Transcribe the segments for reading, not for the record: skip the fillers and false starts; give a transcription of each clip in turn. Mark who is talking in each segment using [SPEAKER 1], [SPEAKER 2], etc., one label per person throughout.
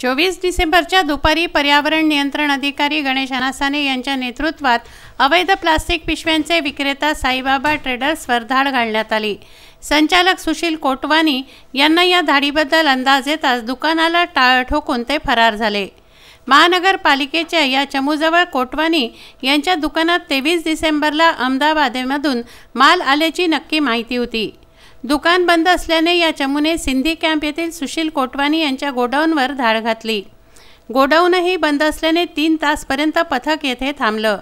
[SPEAKER 1] 24 डिसेंबरच्या दुपारी पर्यावरण नियंत्रण अधिकारी गणेश अनासाने यांच्या नेतृत्वात अवैध प्लास्टिक पिशव्यांचे विक्रेता साईबाबा ट्रेडर्सवर धाड घालण्यात आली। संचालक सुशील कोटवानी यांना या धाडीबद्दल अंदाज येताच दुकानाला टाळ ठोकून ते फरार झाले। महानगरपालिकेच्या या चमूजवळ कोटवानी यांच्या दुकानात 23 डिसेंबरला अहमदाबादमधून माल आल्याची नक्की माहिती होती। दुकान बंद असल्याने या चमूने सिंधी कॅम्प येथील सुशील कोटवानी यांच्या गोडाऊनवर धाड घातली। गोडाऊनही बंद असल्याने 3 तासपर्यंत पथक येथे थांबलं।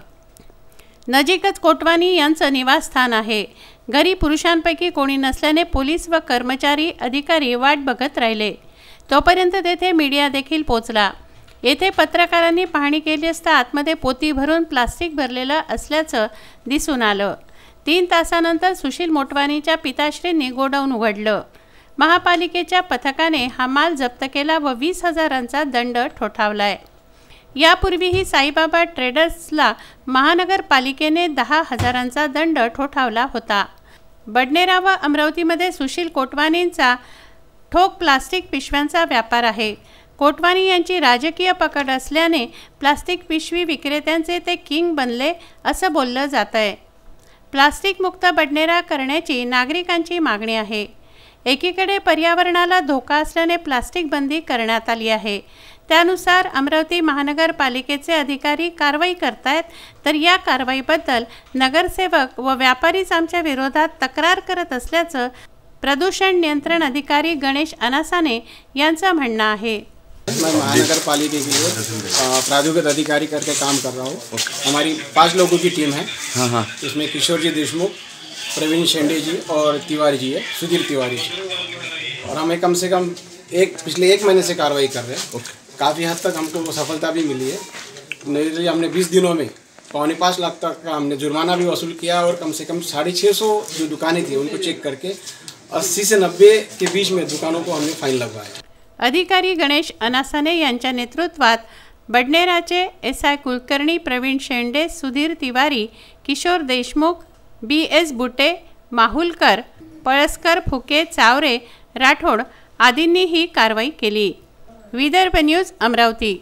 [SPEAKER 1] नजीकच कोटवानी यांचं निवासस्थान आहे। घरी पुरुषांपैकी कोणी नसल्याने पोलीस व कर्मचारी अधिकारी वाट बघत राहिले। तोपर्यंत तेथे मीडिया देखील पोहोचला। येथे पत्रकारांनी पाहणी केली असता आतमध्ये पोती भरून प्लास्टिक भरलेलं असल्याचं दिसून आलं। 3 तासानंतर सुशील मोटवानीच्या पिताश्रींनी गोडाऊन उघडलं। महापालिकेच्या पथकाने हा माल जप्त केला व 20,000चा दंड ठोठावलाय। यापूर्वीही साईबाबा ट्रेडर्सला महानगरपालिकेने 10,000चा दंड ठोठावला होता। बडनेरा व अमरावतीमध्ये सुशील कोटवानींचा ठोक प्लास्टिक पिशव्यांचा व्यापार आहे। कोटवानी यांची राजकीय पकड असल्याने प्लास्टिक पिशवी विक्रेत्यांचे ते किंग बनले असं बोललं जात आहे। प्लास्टिक मुक्त बडनेरा करण्याची नागरिकांची मागणी आहे। एकीकडे पर्यावरणाला धोका असल्याने प्लास्टिक बंदी करण्यात आली आहे। त्यानुसार अमरावती महानगरपालिकेचे अधिकारी कारवाई करतायत, तर या कारवाईबद्दल नगरसेवक व व्यापारीच आमच्या विरोधात तक्रार करत असल्याचं प्रदूषण नियंत्रण अधिकारी गणेश अनासाने यांचं म्हणणं आहे।
[SPEAKER 2] मैं महानगर पालिका के लिए प्राधिकृत अधिकारी करके काम कर रहा हूँ। हमारी 5 लोगों की टीम है। इसमें किशोर जी देशमुख, प्रवीण शेंडे जी और तिवारी जी है, सुधीर तिवारी जी। और हमें कम से कम पिछले 1 महीने से कार्रवाई कर रहे हैं। काफ़ी हद तक हमको सफलता भी मिली है। हमने 20 दिनों में 4.25 लाख तक का हमने जुर्माना भी वसूल किया और कम से कम 650 जो दुकानें थी उनको चेक करके 80 से 90 के बीच में दुकानों को हमने फाइन लगवाया।
[SPEAKER 1] अधिकारी गणेश अनासाने यांच्या नेतृत्वात बडनेराचे SI कुलकर्णी, प्रवीण शेंडे, सुधीर तिवारी, किशोर देशमुख, BS बुटे, माहुलकर, पळसकर, फुके, चावरे, राठोड आदींनी ही कारवाई केली। विदर्भ न्यूज, अमरावती।